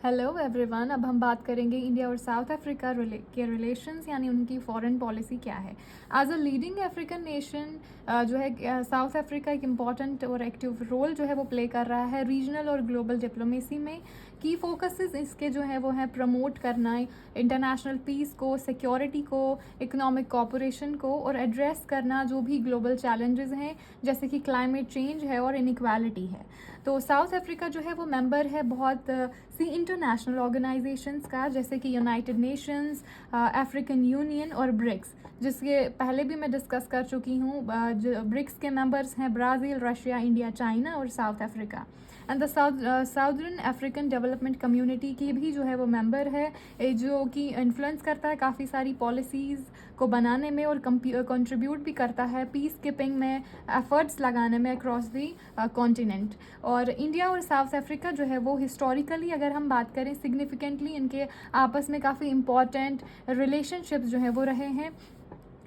Hello everyone. अब हम बात करेंगे इंडिया और साउथ अफ्रीका के रिलेशंस, यानी उनकी फॉरेन पॉलिसी क्या है। As a leading African nation जो है साउथ अफ्रीका एक इम्पॉर्टेंट और एक्टिव रोल जो है वो प्ले कर रहा है रीजनल और ग्लोबल डिप्लोमेसी में। की फोकसेस इसके जो है वो है प्रमोट करना इंटरनेशनल पीस को, सिक्योरिटी को, इकोनॉमिक कोऑपरेशन को, और एड्रेस करना जो भी ग्लोबल चैलेंजेस हैं जैसे कि क्लाइमेट चेंज है और इनइक्वालिटी है। तो साउथ अफ्रीका जो है वो मेंबर है बहुत सी इंटरनेशनल ऑर्गेनाइजेशंस का, जैसे कि यूनाइटेड नेशंस, अफ्रीकन यूनियन और ब्रिक्स, जिसके पहले भी मैं डिस्कस कर चुकी हूँ। जो ब्रिक्स के मेंबर्स हैं ब्राज़ील, रशिया, इंडिया, चाइना और south Africa. And the southern African development community की भी जो है वो मेंबर है, जो कि इन्फ्लुएंस करता है काफ़ी सारी पॉलिसीज़ को बनाने में और कंट्रीब्यूट भी करता है पीस कीपिंग में, एफर्ट्स लगाने में अक्रॉस दी कॉन्टिनेंट। और इंडिया और साउथ अफ्रीका जो है वो हिस्टोरिकली अगर हम बात करें सिग्निफिकेंटली इनके आपस में काफ़ी इम्पॉर्टेंट रिलेशनशिप्स जो है वो रहे हैं,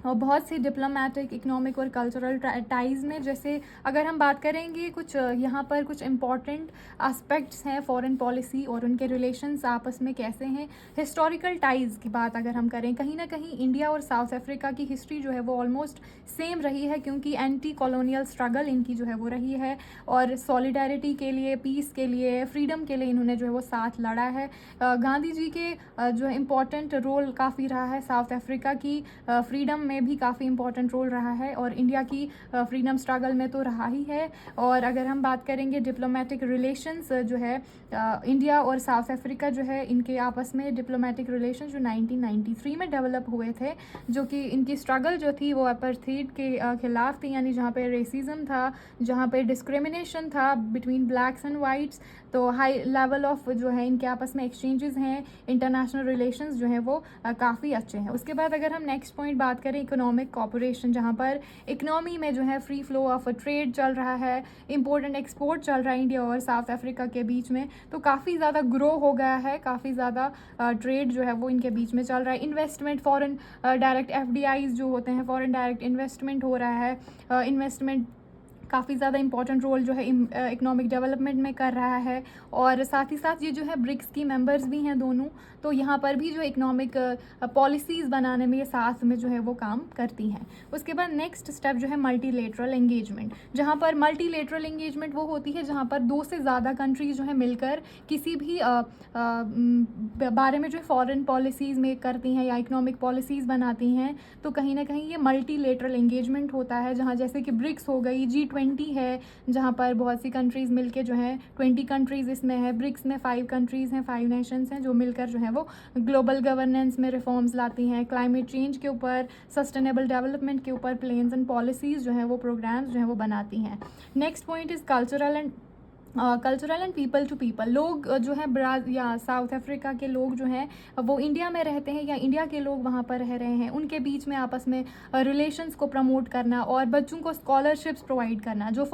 और बहुत सी डिप्लोमेटिक, इकोनॉमिक और कल्चरल टाइज़ में। जैसे अगर हम बात करेंगे कुछ यहाँ पर कुछ इम्पॉर्टेंट एस्पेक्ट्स हैं फॉरेन पॉलिसी और उनके रिलेशंस आपस में कैसे हैं। हिस्टोरिकल टाइज़ की बात अगर हम करें, कहीं ना कहीं इंडिया और साउथ अफ्रीका की हिस्ट्री जो है वो ऑलमोस्ट सेम रही है, क्योंकि एंटी कॉलोनियल स्ट्रगल इनकी जो है वो रही है, और सॉलिडारिटी के लिए, पीस के लिए, फ्रीडम के लिए इन्होंने जो है वो साथ लड़ा है। गांधी जी के जो है इम्पॉर्टेंट रोल काफ़ी रहा है साउथ अफ्रीका की फ्रीडम में भी काफ़ी इंपॉर्टेंट रोल रहा है, और इंडिया की फ्रीडम स्ट्रगल में तो रहा ही है। और अगर हम बात करेंगे डिप्लोमेटिक रिलेशंस जो है इंडिया और साउथ अफ्रीका जो है इनके आपस में डिप्लोमेटिक रिलेशन जो 1993 में डेवलप हुए थे, जो कि इनकी स्ट्रगल जो थी वो अपार्थाइड के खिलाफ थी, यानी जहाँ पे रेसिज्म था, जहाँ पे डिस्क्रिमिनेशन था बिटवीन ब्लैक्स एंड वाइट्स। तो हाई लेवल ऑफ जो है इनके आपस में एक्सचेंजेस हैं, इंटरनेशनल रिलेशंस जो है वो काफ़ी अच्छे हैं। उसके बाद अगर हम नेक्स्ट पॉइंट बात करें इकोनॉमिक कॉपरेशन, जहाँ पर इकोनॉमी में जो है फ्री फ्लो ऑफ ट्रेड चल रहा है, इम्पोर्ट एंड एक्सपोर्ट चल रहा है इंडिया और साउथ अफ्रीका के बीच में, तो काफ़ी ज़्यादा ग्रो हो गया है, काफ़ी ज़्यादा ट्रेड जो है वो इनके बीच में चल रहा है। इन्वेस्टमेंट, फॉरेन डायरेक्ट एफडीआईज जो होते हैं, फॉरेन डायरेक्ट इन्वेस्टमेंट हो रहा है। इन्वेस्टमेंट काफ़ी ज़्यादा इंपॉर्टेंट रोल जो है इकोनॉमिक डेवलपमेंट में कर रहा है। और साथ ही साथ ये जो है ब्रिक्स की मेंबर्स भी हैं दोनों, तो यहाँ पर भी जो इकोनॉमिक पॉलिसीज़ बनाने में ये साथ में जो है वो काम करती हैं। उसके बाद नेक्स्ट स्टेप जो है मल्टीलेटरल एंगेजमेंट, जहाँ पर मल्टीलेटरल एंगेजमेंट वो होती है जहाँ पर दो से ज़्यादा कंट्रीज जो है मिलकर किसी भी बारे में जो है फॉरेन पॉलिसीज़ मेक करती हैं या इकोनॉमिक पॉलिसीज़ बनाती हैं, तो कहीं ना कहीं ये मल्टीलेटरल एंगेजमेंट होता है। जहाँ जैसे कि ब्रिक्स हो गई, G20 है, जहाँ पर बहुत सी कंट्रीज़ मिलके जो है 20 कंट्रीज़ इसमें है, ब्रिक्स में 5 कंट्रीज़ हैं, 5 नेशंस हैं जो मिलकर जो है वो ग्लोबल गवर्नेंस में रिफॉर्म्स लाती हैं, क्लाइमेट चेंज के ऊपर, सस्टेनेबल डेवलपमेंट के ऊपर प्लान्स एंड पॉलिसीज़ जो है वो प्रोग्राम्स जो है वो बनाती हैं। Next point is cultural and people to people. लोग जो है या साउथ अफ्रीका के लोग जो हैं वो इंडिया में रहते हैं या इंडिया के लोग वहाँ पर रह रहे हैं, उनके बीच में आपस में रिलेशंस को प्रमोट करना और बच्चों को स्कॉलरशिप्स प्रोवाइड करना। जो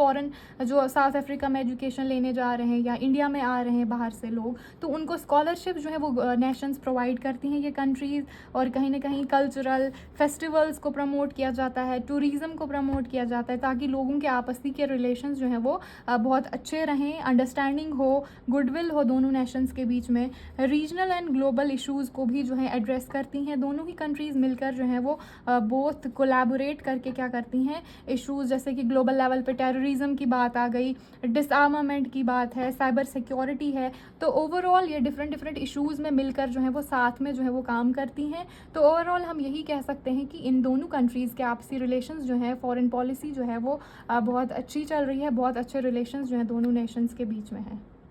साउथ अफ्रीका में एजुकेशन लेने जा रहे हैं या इंडिया में आ रहे हैं बाहर से लोग, तो उनको स्कॉलरशिप जो है वो नेशंस प्रोवाइड करती हैं ये कंट्रीज़। और कहीं ना कहीं कल्चरल फेस्टिवल्स को प्रमोट किया जाता है, टूरिज़्म को प्रमोट किया जाता है, ताकि लोगों के आपसी के रिलेशंस जो हैं वो बहुत अच्छे रहें, अंडरस्टैंडिंग हो, गुडविल हो दोनों नेशंस के बीच में। रीजनल एंड ग्लोबल इश्यूज़ को भी जो है एड्रेस करती हैं दोनों ही कंट्रीज़ मिलकर जो है वो बोथ कोलैबोरेट करके क्या करती हैं इश्यूज़, जैसे कि ग्लोबल लेवल पे टेररिज्म की बात आ गई, डिसआर्मामेंट की बात है, साइबर सिक्योरिटी है। तो ओवरऑल ये डिफरेंट इश्यूज़ में मिलकर जो है वो साथ में जो है वो काम करती हैं। तो ओवरऑल हम यही कह सकते हैं कि इन दोनों कंट्रीज़ के आपसी रिलेशंस जो है, फॉरेन पॉलिसी जो है वो बहुत अच्छी चल रही है, बहुत अच्छे रिलेशंस जो है दोनों नेशंस के बीच में है।